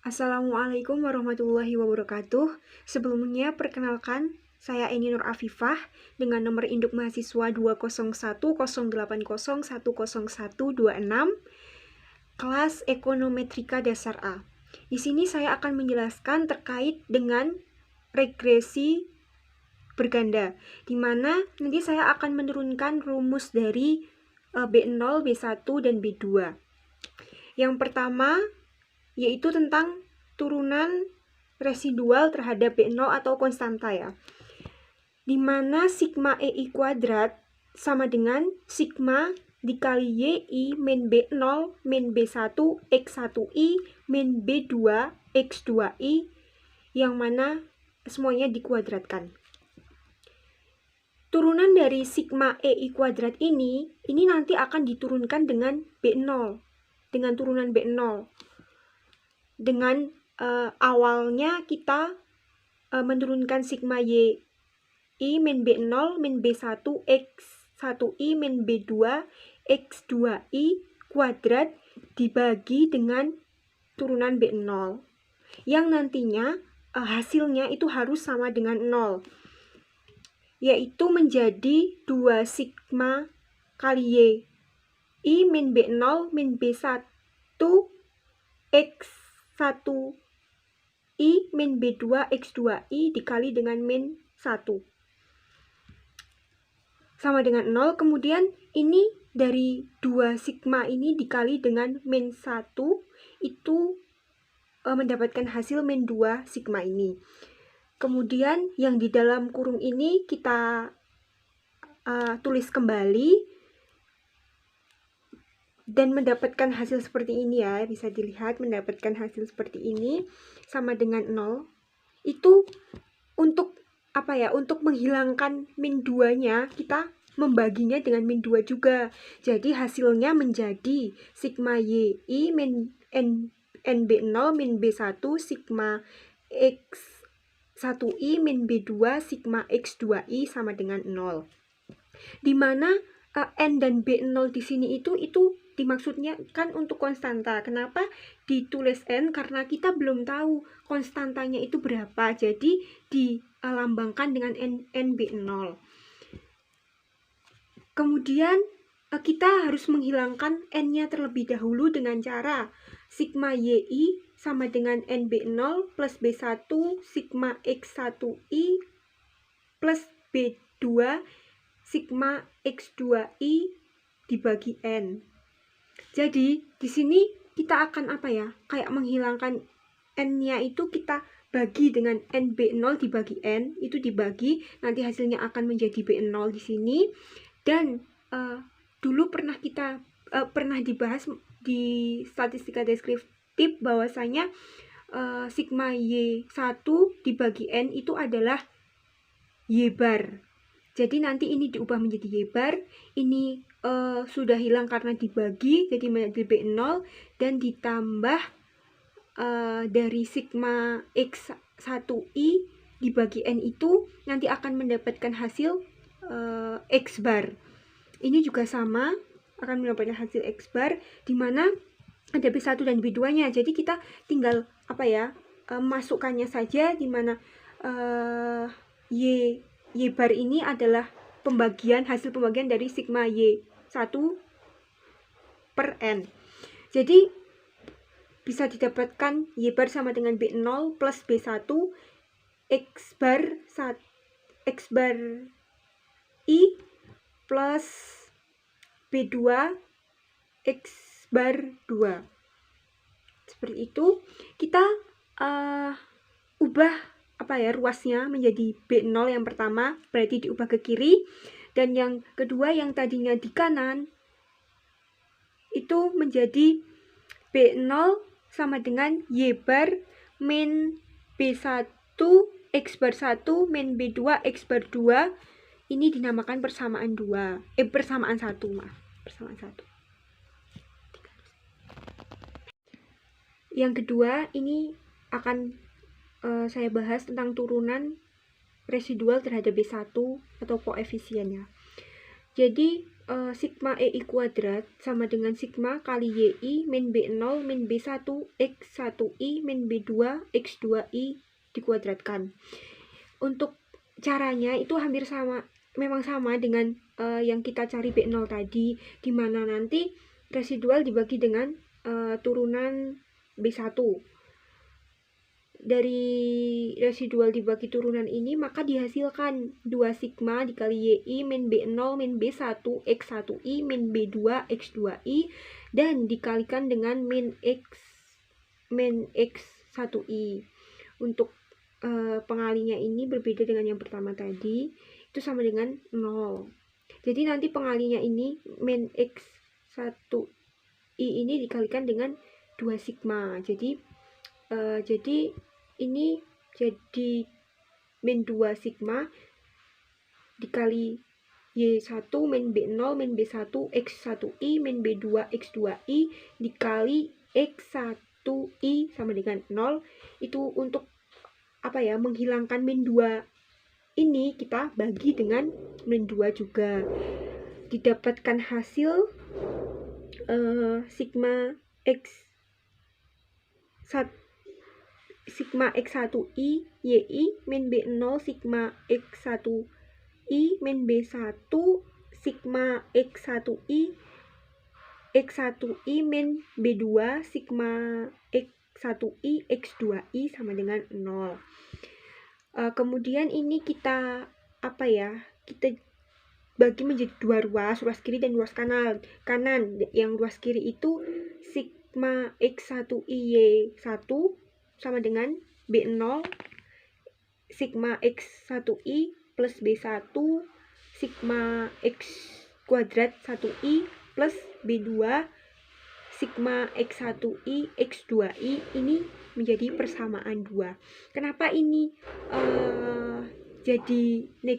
Assalamualaikum warahmatullahi wabarakatuh. Sebelumnya perkenalkan, saya Eni Nur Afifah dengan nomor induk mahasiswa 20108010126, kelas Ekonometrika Dasar A. Di sini saya akan menjelaskan terkait dengan regresi berganda, di mana nanti saya akan menurunkan rumus dari B0, B1, dan B2. Yang pertama yaitu tentang turunan residual terhadap B0 atau konstanta ya. Dimana sigma EI kuadrat sama dengan sigma dikali YI min B0 min B1 X1I min B2 X2I, yang mana semuanya dikuadratkan. Turunan dari sigma EI kuadrat ini nanti akan diturunkan dengan B0, dengan turunan B0. Dengan awalnya kita menurunkan sigma YI min B0 min B1 X1I min B2 X2I kuadrat dibagi dengan turunan B0, yang nantinya hasilnya itu harus sama dengan 0, yaitu menjadi 2 sigma kali YI min B0 min B1 X1I min B2 X2I dikali dengan min 1 sama dengan 0. Kemudian ini dari 2 sigma ini dikali dengan min 1 itu mendapatkan hasil min 2 sigma ini. Kemudian yang di dalam kurung ini kita tulis kembali dan mendapatkan hasil seperti ini ya, bisa dilihat mendapatkan hasil seperti ini sama dengan 0. Itu untuk apa ya, untuk menghilangkan min 2 nya kita membaginya dengan min 2 juga, jadi hasilnya menjadi sigma YI min NB0 min B1 sigma X1I min B2 sigma X2I sama dengan 0, dimana N dan B0 di sini itu dimaksudnya kan untuk konstanta. Kenapa ditulis N? Karena kita belum tahu konstantanya itu berapa, jadi dilambangkan dengan NB0. Kemudian kita harus menghilangkan N-nya terlebih dahulu dengan cara sigma YI sama dengan NB0 plus B1 sigma X1I plus B2 sigma X2I dibagi N. Jadi di sini kita akan apa ya, kayak menghilangkan N-nya itu kita bagi dengan NB0 dibagi N, itu dibagi, nanti hasilnya akan menjadi B0 di sini. Dan dulu pernah dibahas di statistika deskriptif bahwasanya sigma Y1 dibagi N itu adalah Y bar. Jadi nanti ini diubah menjadi Y bar, ini sudah hilang karena dibagi, jadi menjadi B0, dan ditambah dari sigma X1I dibagi N itu nanti akan mendapatkan hasil X bar. Ini juga sama, akan mendapatkan hasil X bar, dimana ada B1 dan B2 nya, jadi kita tinggal apa ya, masukkannya saja, dimana Y bar ini adalah hasil pembagian dari sigma Y1 per N. Jadi bisa didapatkan Y bar sama dengan B0 plus B1 X bar I plus B2 X bar 2. Seperti itu. Kita ubah apa ya, ruasnya menjadi B0 yang pertama, berarti diubah ke kiri, dan yang kedua yang tadinya di kanan itu menjadi B0 sama dengan Y bar min B1 X bar 1 min B2 X bar 2. Ini dinamakan persamaan 2, persamaan 1, maaf, persamaan 1. Yang kedua ini akan saya bahas tentang turunan residual terhadap B1 atau koefisiennya. Jadi sigma EI kuadrat sama dengan sigma kali YI min B0 min B1 X1I min B2 X2I dikuadratkan. Untuk caranya itu hampir sama, memang sama dengan yang kita cari B0 tadi, dimana nanti residual dibagi dengan turunan B1. Dari residual dibagi turunan ini maka dihasilkan 2 sigma dikali YI min B0 min B1 X1I min B2 X2I dan dikalikan dengan min X1I. Untuk pengalinya ini berbeda dengan yang pertama tadi, itu sama dengan 0. Jadi nanti pengalinya ini min X1I ini dikalikan dengan 2 sigma. Jadi ini jadi min 2 sigma dikali Y1 min B0 min B1 X1I min B2 X2I dikali X1I sama dengan 0. Itu untuk menghilangkan min 2 ini kita bagi dengan min 2 juga. Didapatkan hasil sigma X1I YI min B0 sigma X1I min B1 sigma X1I min B2 sigma X1I X2I sama dengan 0. Kemudian ini kita kita bagi menjadi 2 ruas kiri dan ruas kanan. Yang ruas kiri itu sigma X1I Y1 sama dengan B0 sigma X1I plus B1 sigma X kuadrat 1I plus B2 sigma X1I X2I ini menjadi persamaan 2. Kenapa ini jadi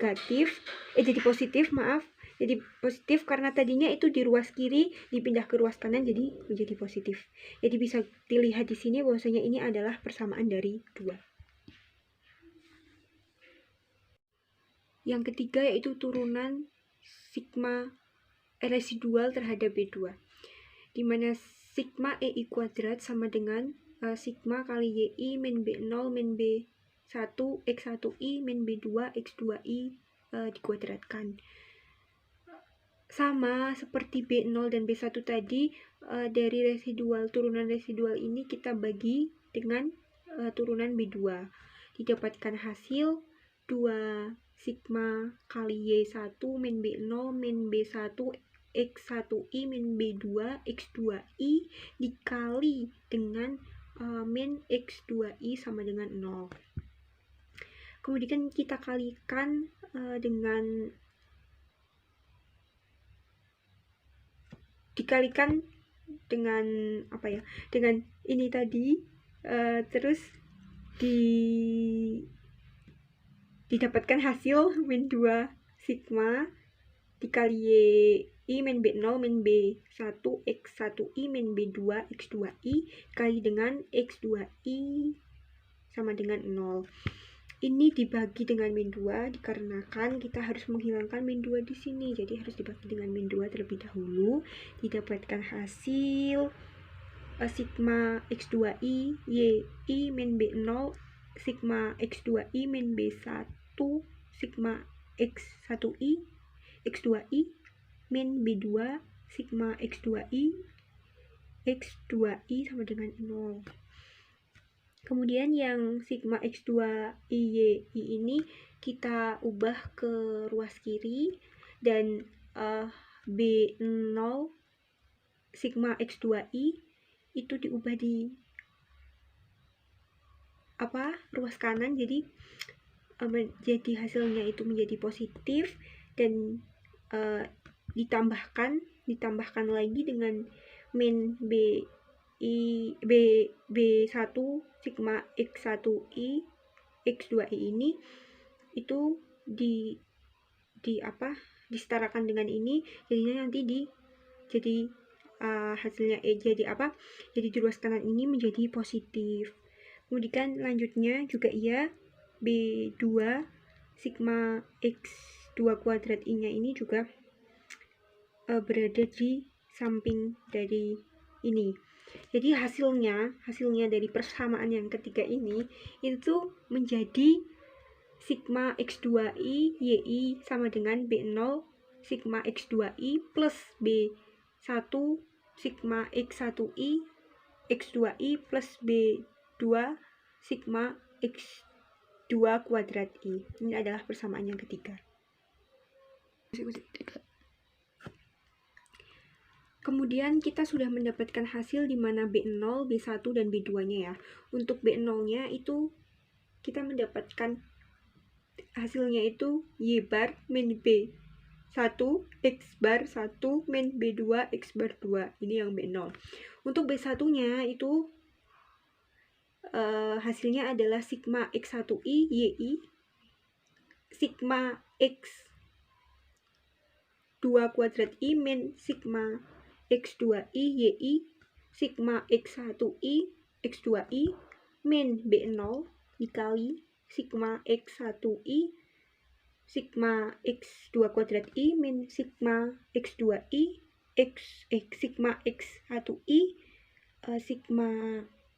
positif, jadi positif karena tadinya itu di ruas kiri dipindah ke ruas kanan, jadi menjadi positif. Jadi bisa dilihat di sini bahwasanya ini adalah persamaan dari 2. Yang ketiga yaitu turunan sigma residual terhadap B2, di mana sigma EI kuadrat sama dengan sigma kali YI min B0 min B1 X1I min B2 X2I dikuadratkan. Sama seperti B0 dan B1 tadi, dari turunan residual ini kita bagi dengan turunan B2. Didapatkan hasil 2 sigma kali Y1 min B0 min B1 X1I min B2 X2I dikali dengan min X2I sama dengan 0. Kemudian kita kalikan dengan dengan ini tadi, terus didapatkan hasil min 2 sigma dikali YI min B0 min B1 X1I min B2 X2I dikali dengan X2I sama dengan 0. Ini dibagi dengan min 2 dikarenakan kita harus menghilangkan min 2 di sini. Jadi harus dibagi dengan min 2 terlebih dahulu. Didapatkan hasil sigma X2I YI min B0 sigma X2I min B1 sigma X1I X2I min B2 sigma X2I X2I sama dengan 0. Kemudian yang sigma X2I YI ini kita ubah ke ruas kiri, dan B0 sigma X2I itu diubah di ruas kanan, jadi hasilnya itu menjadi positif, dan ditambahkan lagi dengan min B1 sigma X1I X2I ini itu disetarakan dengan ini, jadinya nanti hasilnya jadi di ruas kanan ini menjadi positif. Kemudian lanjutnya juga B2 sigma X2 kuadrat I nya ini juga berada di samping dari ini. Jadi hasilnya dari persamaan yang ketiga ini itu menjadi sigma X2I YI sama dengan B0 sigma X2I plus B1 sigma X1I X2I plus B2 sigma X2 kuadrat I. Ini adalah persamaan yang ketiga. Kemudian kita sudah mendapatkan hasil di mana B0, B1, dan B2-nya ya. Untuk B0-nya itu kita mendapatkan hasilnya itu Y bar min B1 X bar 1 min B2 X bar 2. Ini yang B0. Untuk B1-nya itu hasilnya adalah sigma X1I YI sigma X2 kuadrat I min sigma X2I YI sigma X1I X2I min B0 dikali sigma X1I sigma X2 kuadrat I min sigma X2I sigma X1I sigma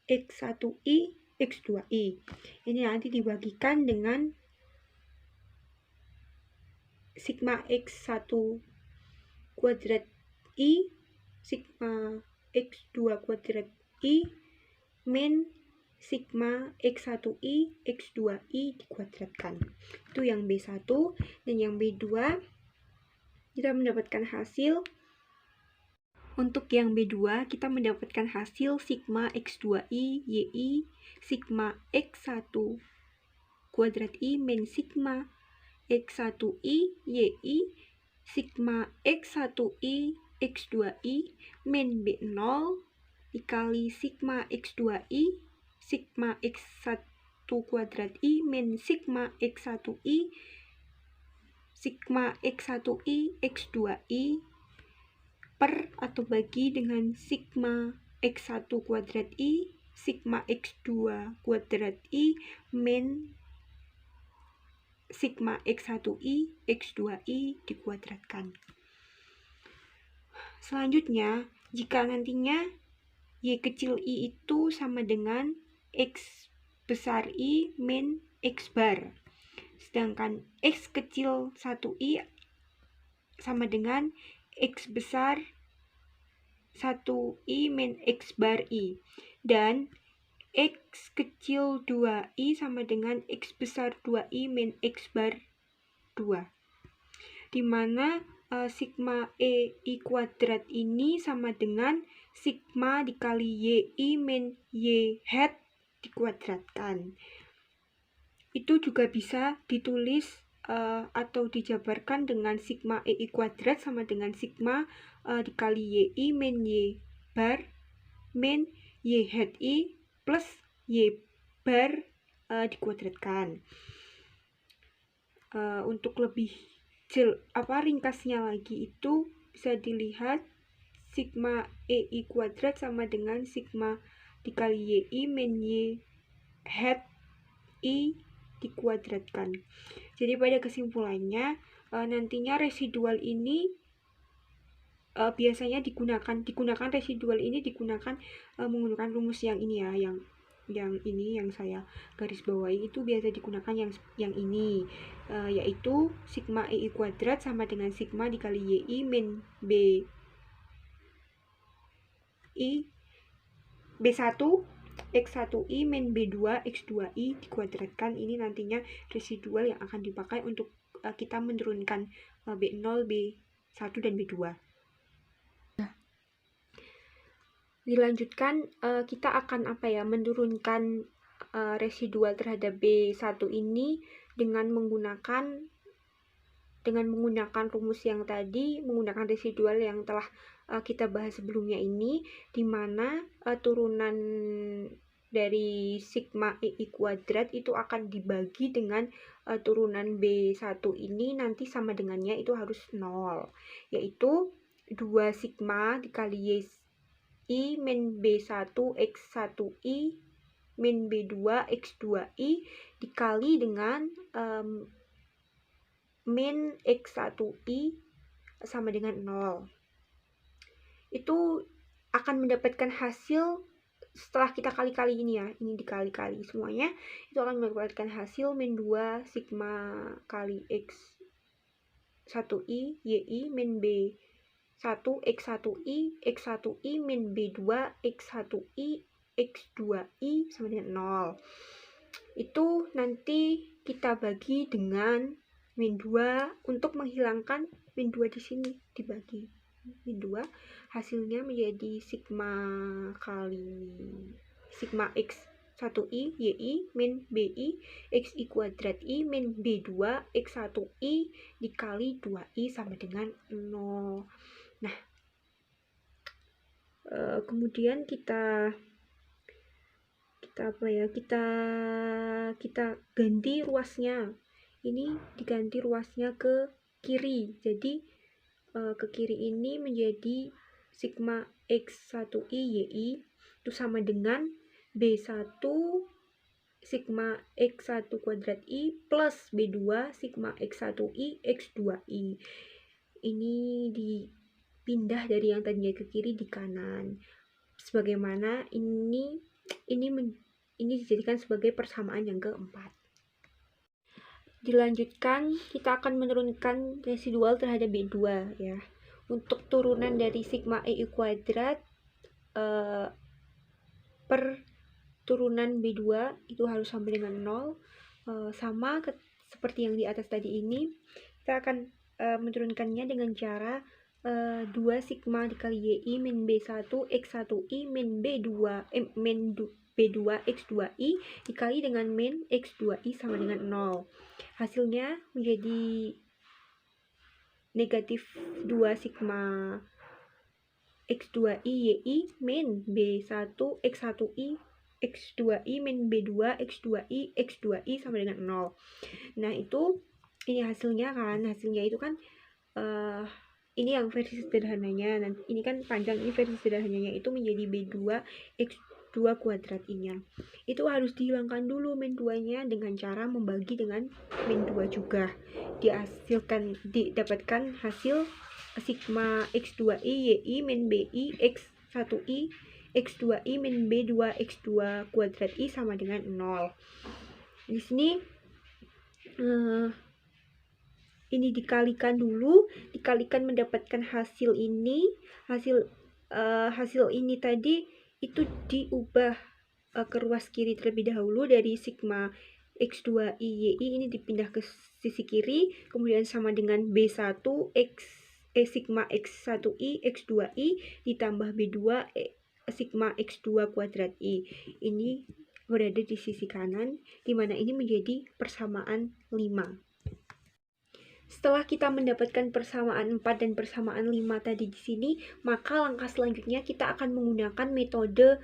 X1I X2I. Ini nanti dibagikan dengan sigma X1 kuadrat I sigma X2 kuadrat I min sigma X1I X2I dikuadratkan. Itu yang B1. Dan yang B2 kita mendapatkan hasil. Untuk yang B2 kita mendapatkan hasil sigma X2I YI sigma X1 kuadrat I min sigma X1I YI sigma X1I X2I min B0 dikali sigma X2I sigma X1 kuadrat I min sigma X1I sigma X1I X2I per atau bagi dengan sigma X1 kuadrat I sigma X2 kuadrat I min sigma X1I X2I dikuadratkan. Selanjutnya, jika nantinya Y kecil I itu sama dengan X besar I min X bar, sedangkan X kecil 1I sama dengan X besar 1I min X bar I, dan X kecil 2I sama dengan X besar 2I min X bar 2, dimana sigma EI kuadrat ini sama dengan sigma dikali YI min Y hat dikuadratkan. Itu juga bisa ditulis atau dijabarkan dengan sigma EI kuadrat sama dengan sigma dikali YI min Y bar min Y hat I plus Y bar dikuadratkan. Untuk lebih ringkasnya lagi itu bisa dilihat sigma EI kuadrat sama dengan sigma dikali YI min Y hat I dikuadratkan. Jadi pada kesimpulannya nantinya residual ini biasanya digunakan residual ini digunakan menggunakan rumus yang ini ya, yang ini yang saya garis bawahi itu biasa digunakan yang ini, yaitu sigma EI kuadrat sama dengan sigma dikali YI min B1 X1I min B2 X2I dikuadratkan. Ini nantinya residual yang akan dipakai untuk kita menurunkan B0, B1, dan B2. Dilanjutkan, kita akan menurunkan residual terhadap B1 ini dengan menggunakan rumus yang tadi, menggunakan residual yang telah kita bahas sebelumnya ini, di mana turunan dari sigma EI kuadrat itu akan dibagi dengan turunan B1 ini nanti sama dengannya itu harus 0, yaitu 2 sigma dikali YI min B1 X1I min B2 X2I dikali dengan min X1I sama dengan 0. itu akan mendapatkan hasil setelah kita kali-kali ini ya, ini dikali-kali semuanya, itu akan mendapatkan hasil min 2 sigma kali X 1i YI min B1 X1i X1i min B2 X1i X2i sama dengan 0. Itu nanti kita bagi dengan min 2 untuk menghilangkan min 2 di sini, dibagi min 2, hasilnya menjadi sigma kali sigma X 1i YI min BI XI kuadrat I min B2 X1i dikali 2i sama dengan 0. Nah, kemudian kita ganti ruasnya. Ini diganti ruasnya ke kiri. Jadi ke kiri ini menjadi sigma X1i YI itu sama dengan B1 sigma X1 kuadrat I plus B2 sigma X1i X2i. Ini dipindah dari yang tadinya ke kiri di kanan. Sebagaimana ini dijadikan sebagai persamaan yang keempat. Dilanjutkan, kita akan menurunkan residual terhadap B2 ya. Untuk turunan dari sigma EI kuadrat per turunan B2 itu harus sama dengan 0. Seperti yang di atas tadi ini, kita akan menurunkannya dengan cara 2 sigma dikali YI min B1 X1i min B2 X2i dikali dengan min X2i sama dengan 0. Hasilnya menjadi negatif 2 sigma X2i YI min B1 X1i X2i min B2 X2i X2i sama dengan 0. Nah, ini hasilnya kan. Hasilnya itu kan ini yang versi sederhananya. Nanti ini kan panjang, ini versi sederhananya itu menjadi B2 X2 kuadrat I-nya. Itu harus dihilangkan dulu min 2-nya dengan cara membagi dengan min 2 juga. Didapatkan hasil sigma X2i YI min BI X1i X2i min B2 X2 kuadrat I sama dengan 0. Di sini ini dikalikan dulu, dikalikan mendapatkan hasil ini. Hasil ini tadi itu diubah ke ruas kiri terlebih dahulu. Dari sigma X2i YI ini dipindah ke sisi kiri, kemudian sama dengan B1 sigma X1i X2i ditambah B2 sigma X2 kuadrat I. Ini berada di sisi kanan, di mana ini menjadi persamaan 5. Setelah kita mendapatkan persamaan 4 dan persamaan 5 tadi di sini, maka langkah selanjutnya kita akan menggunakan metode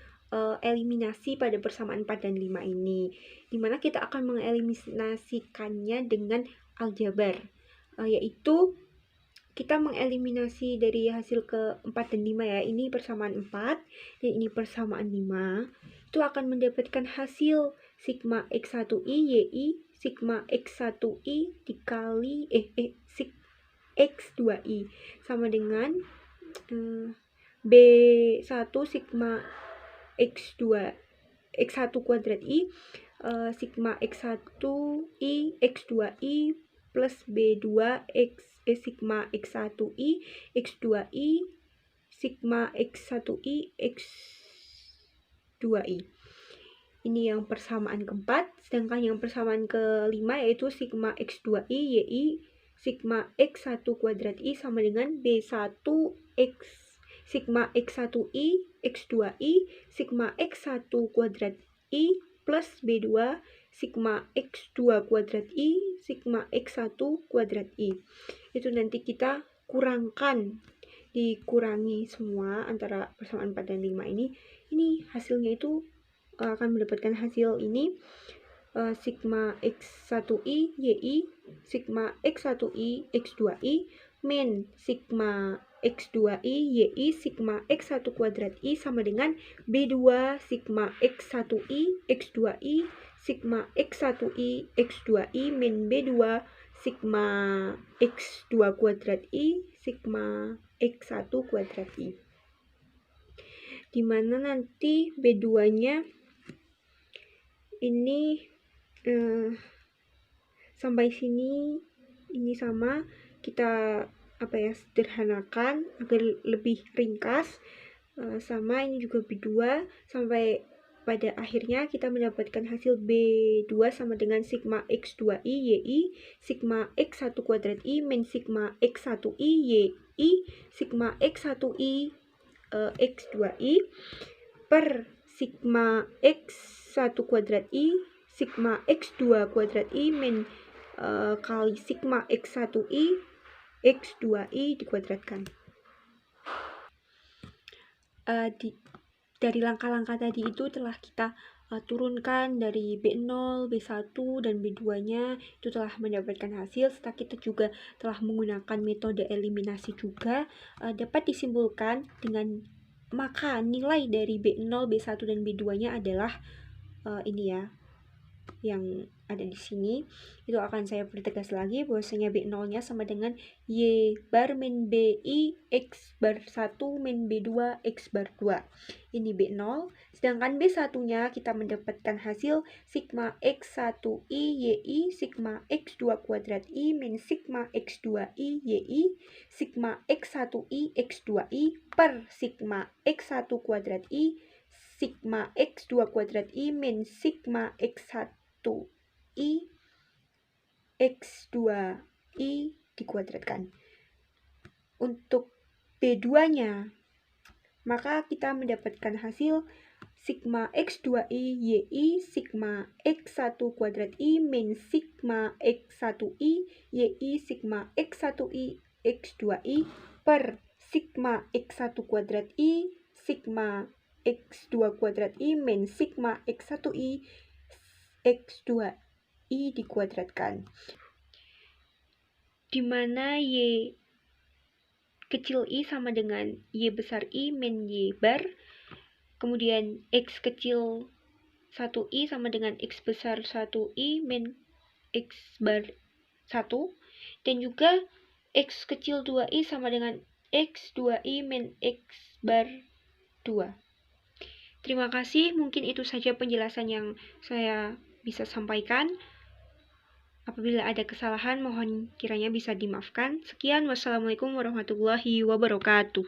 eliminasi pada persamaan 4 dan 5 ini, di mana kita akan mengeliminasikannya dengan aljabar, yaitu kita mengeliminasi dari hasil ke 4 dan 5 ya. Ini persamaan 4 dan ini persamaan 5. Itu akan mendapatkan hasil sigma X1i YI sigma X1i dikali X2i sama dengan B1 sigma X1 kuadrat I sigma X1i X2i plus B2 sigma X1i X2i sigma X1i X2i. Ini yang persamaan keempat. Sedangkan yang persamaan kelima yaitu sigma X2i YI sigma X1 kuadrat I sama dengan B1 sigma X1i X2i sigma X1 kuadrat I plus B2 sigma X2 kuadrat I sigma X1 kuadrat I. Itu nanti kita dikurangi semua antara persamaan 4 dan 5 ini. Ini hasilnya itu akan mendapatkan hasil ini sigma X1i YI sigma X1i X2i min sigma X2i YI sigma X1 kuadrat I sama dengan B2 sigma X1i X2i sigma X1i X2i min B2 sigma X2 kuadrat I sigma X1 kuadrat I. dimana nanti B2-nya ini sampai sini ini sama, kita sederhanakan agar lebih ringkas. Sama ini juga B2 sampai pada akhirnya kita mendapatkan hasil B2 sama dengan sigma X2I YI sigma X1 kuadrat I min sigma X1I YI sigma X1I X2I per sigma X1 kuadrat I sigma X2 kuadrat I min kali sigma X1I X2I dikuadratkan. Dari langkah-langkah tadi itu telah kita turunkan dari B0, B1, dan B2-nya itu telah mendapatkan hasil, serta kita juga telah menggunakan metode eliminasi juga. Dapat disimpulkan dengan maka nilai dari B0, B1, dan B2-nya adalah ini ya, yang ada di sini. Itu akan saya pertegas lagi bahwasanya B0-nya sama dengan Y bar min BI X bar 1 min B2 X bar 2. Ini B0. Sedangkan B1-nya kita mendapatkan hasil sigma X1I YI sigma X2 kuadrat I min sigma X2I YI sigma X1I X2I per sigma X1 kuadrat I sigma X2 kuadrat I min sigma X1I X2I dikuadratkan. Untuk B2-nya, maka kita mendapatkan hasil sigma X2I YI sigma X1 kuadrat I min sigma X1I YI sigma X1I X2I per sigma X1 kuadrat I sigma X2 kuadrat I min sigma X1I X2I dikuadratkan, dimana Y kecil I sama dengan Y besar I min Y bar, kemudian X kecil 1I sama dengan X besar 1I min X bar 1, dan juga X kecil 2I sama dengan X 2I min X bar 2. Terima kasih, mungkin itu saja penjelasan yang saya bisa sampaikan. Apabila ada kesalahan, mohon kiranya bisa dimaafkan. Sekian, wassalamualaikum warahmatullahi wabarakatuh.